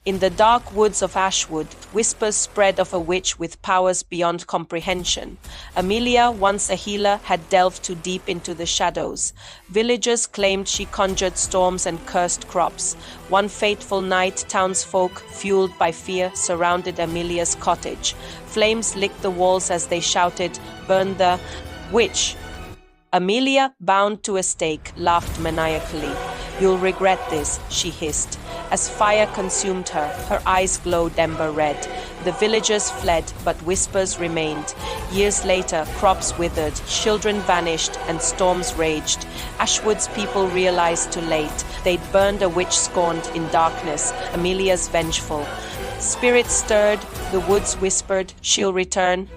In the dark woods of Ashwood, whispers spread of a witch with powers beyond comprehension. Amelia, once a healer, had delved too deep into the shadows. Villagers claimed she conjured storms and cursed crops. One fateful night, townsfolk, fueled by fear, surrounded Amelia's cottage. Flames licked the walls as they shouted, "Burn the witch!" Amelia, bound to a stake, laughed maniacally. "You'll regret this," she hissed. As fire consumed her, her eyes glowed ember red. The villagers fled, but whispers remained. Years later, crops withered, children vanished, and storms raged. Ashwood's people realized too late. They'd burned a witch scorned in darkness, Amelia's vengeful. Spirits stirred, the woods whispered, "She'll return."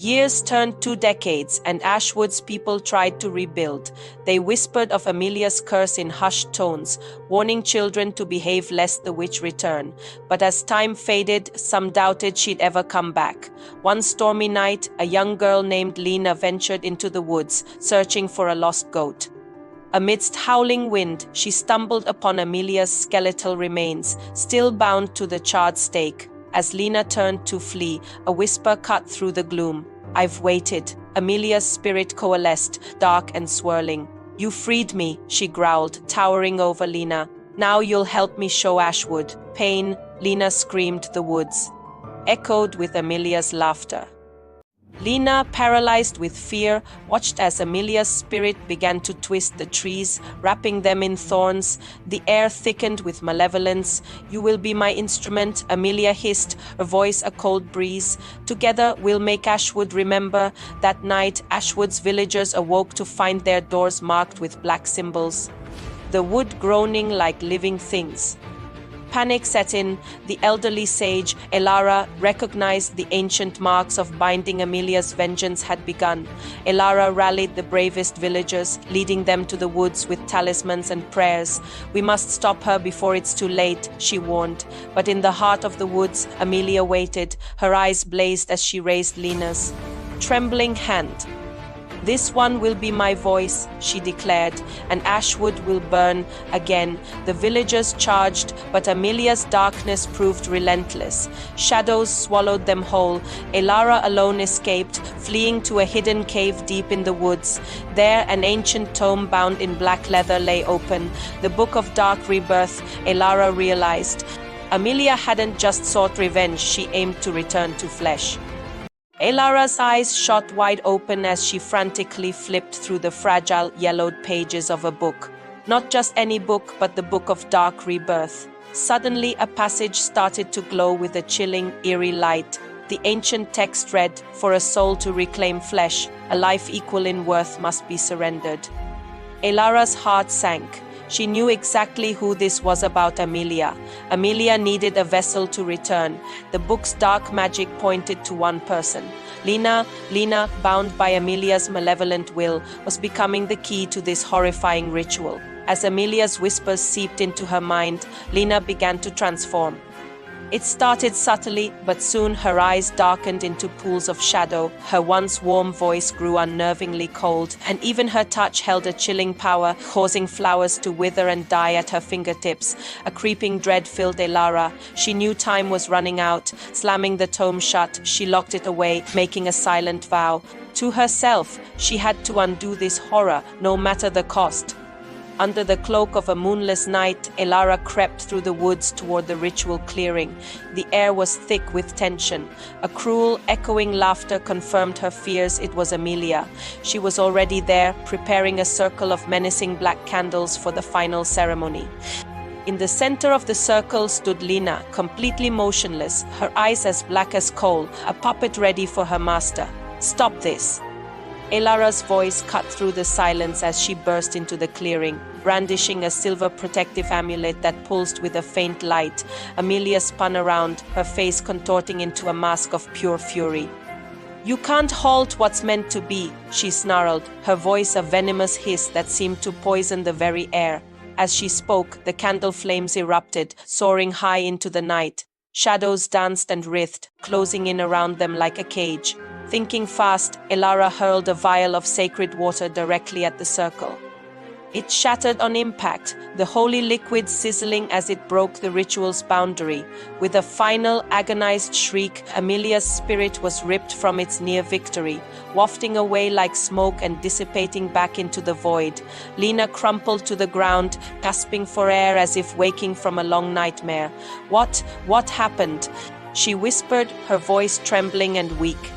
Years turned 2 decades, and Ashwood's people tried to rebuild. They whispered of Amelia's curse in hushed tones, warning children to behave lest the witch return. But as time faded, some doubted she'd ever come back. One stormy night, a young girl named Lena ventured into the woods, searching for a lost goat. Amidst howling wind, she stumbled upon Amelia's skeletal remains, still bound to the charred stake. As Lena turned to flee, a whisper cut through the gloom. "I've waited." Amelia's spirit coalesced, dark and swirling. "You freed me," she growled, towering over Lena. "Now you'll help me show Ashwood." Pain, Lena screamed. The woods echoed with Amelia's laughter. Lena, paralyzed with fear, watched as Amelia's spirit began to twist the trees, wrapping them in thorns. The air thickened with malevolence. "You will be my instrument," Amelia hissed, her voice a cold breeze. "Together we'll make Ashwood remember." That night, Ashwood's villagers awoke to find their doors marked with black symbols, the wood groaning like living things. Panic set in. The elderly sage, Elara, recognized the ancient marks of binding. Amelia's vengeance had begun. Elara rallied the bravest villagers, leading them to the woods with talismans and prayers. "We must stop her before it's too late," she warned. But in the heart of the woods, Amelia waited. Her eyes blazed as she raised Lena's trembling hand. "This one will be my voice," she declared, "and Ashwood will burn again." The villagers charged, but Amelia's darkness proved relentless. Shadows swallowed them whole. Elara alone escaped, fleeing to a hidden cave deep in the woods. There, an ancient tome bound in black leather lay open, the Book of Dark Rebirth. Elara realized Amelia hadn't just sought revenge, she aimed to return to flesh. Elara's eyes shot wide open as she frantically flipped through the fragile, yellowed pages of a book. Not just any book, but the Book of Dark Rebirth. Suddenly, a passage started to glow with a chilling, eerie light. The ancient text read, "For a soul to reclaim flesh, a life equal in worth must be surrendered." Elara's heart sank. She knew exactly who this was about: Amelia. Amelia needed a vessel to return. The book's dark magic pointed to one person. Lena, bound by Amelia's malevolent will, was becoming the key to this horrifying ritual. As Amelia's whispers seeped into her mind, Lena began to transform. It started subtly, but soon her eyes darkened into pools of shadow. Her once warm voice grew unnervingly cold, and even her touch held a chilling power, causing flowers to wither and die at her fingertips. A creeping dread filled Elara. She knew time was running out. Slamming the tome shut, she locked it away, making a silent vow. To herself, she had to undo this horror, no matter the cost. Under the cloak of a moonless night, Elara crept through the woods toward the ritual clearing. The air was thick with tension. A cruel, echoing laughter confirmed her fears. It was Amelia. She was already there, preparing a circle of menacing black candles for the final ceremony. In the center of the circle stood Lena, completely motionless, her eyes as black as coal, a puppet ready for her master. "Stop this!" Elara's voice cut through the silence as she burst into the clearing, brandishing a silver protective amulet that pulsed with a faint light. Amelia spun around, her face contorting into a mask of pure fury. "You can't halt what's meant to be," she snarled, her voice a venomous hiss that seemed to poison the very air. As she spoke, the candle flames erupted, soaring high into the night. Shadows danced and writhed, closing in around them like a cage. Thinking fast, Elara hurled a vial of sacred water directly at the circle. It shattered on impact, the holy liquid sizzling as it broke the ritual's boundary. With a final agonized shriek, Amelia's spirit was ripped from its near victory, wafting away like smoke and dissipating back into the void. Lena crumpled to the ground, gasping for air as if waking from a long nightmare. What happened? She whispered, her voice trembling and weak.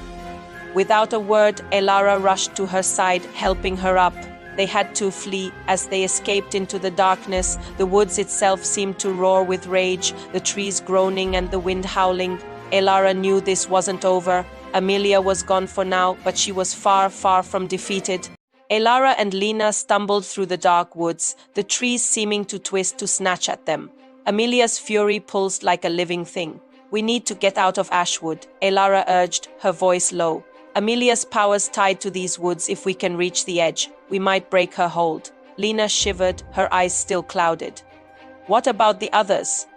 Without a word, Elara rushed to her side, helping her up. They had to flee. As they escaped into the darkness, the woods itself seemed to roar with rage, the trees groaning and the wind howling. Elara knew this wasn't over. Amelia was gone for now, but she was far, far from defeated. Elara and Lena stumbled through the dark woods, the trees seeming to twist to snatch at them. Amelia's fury pulsed like a living thing. "We need to get out of Ashwood," Elara urged, her voice low. "Amelia's power's tied to these woods. If we can reach the edge, we might break her hold." Lena shivered, her eyes still clouded. "What about the others?"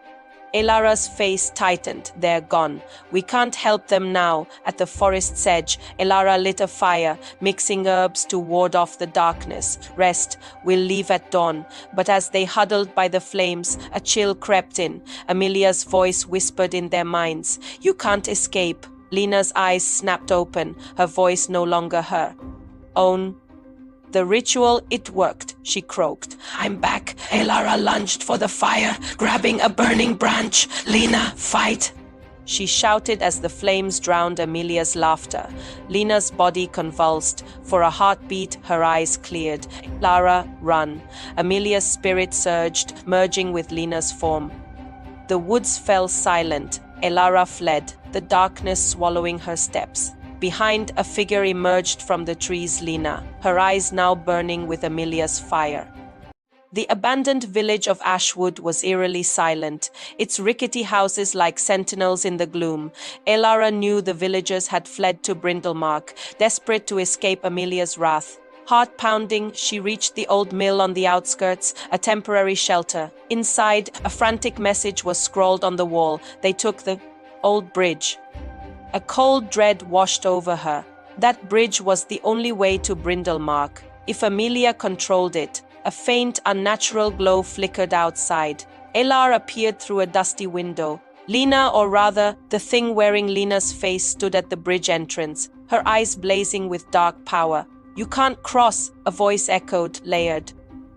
Elara's face tightened. "They're gone. We can't help them now." At the forest's edge, Elara lit a fire, mixing herbs to ward off the darkness. "Rest. We'll leave at dawn." But as they huddled by the flames, a chill crept in. Amelia's voice whispered in their minds, "You can't escape." Lena's eyes snapped open, her voice no longer her own. "The ritual, it worked," she croaked. "I'm back." Elara lunged for the fire, grabbing a burning branch. "Lena, fight!" she shouted as the flames drowned Amelia's laughter. Lena's body convulsed. For a heartbeat, her eyes cleared. "Elara, run." Amelia's spirit surged, merging with Lena's form. The woods fell silent. Elara fled, the darkness swallowing her steps. Behind, a figure emerged from the trees. Lena, her eyes now burning with Amelia's fire. The abandoned village of Ashwood was eerily silent, its rickety houses like sentinels in the gloom. Elara knew the villagers had fled to Brindlemark, desperate to escape Amelia's wrath. Heart pounding, she reached the old mill on the outskirts, a temporary shelter. Inside, a frantic message was scrawled on the wall. They took the old bridge. A cold dread washed over her. That bridge was the only way to Brindlemark. If Amelia controlled it, a faint, unnatural glow flickered outside. Elar appeared through a dusty window. Lena, or rather, the thing wearing Lena's face, stood at the bridge entrance, her eyes blazing with dark power. "You can't cross," a voice echoed, layered.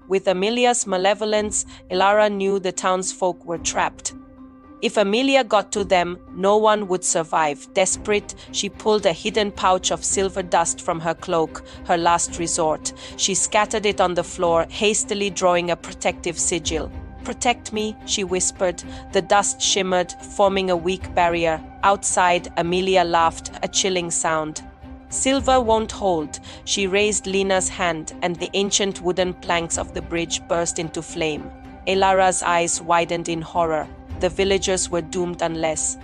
With Amelia's malevolence, Elara knew the townsfolk were trapped. If Amelia got to them, no one would survive. Desperate, she pulled a hidden pouch of silver dust from her cloak, her last resort. She scattered it on the floor, hastily drawing a protective sigil. "Protect me," she whispered. The dust shimmered, forming a weak barrier. Outside, Amelia laughed, a chilling sound. "Silver won't hold." She raised Lena's hand, and the ancient wooden planks of the bridge burst into flame. Elara's eyes widened in horror. The villagers were doomed unless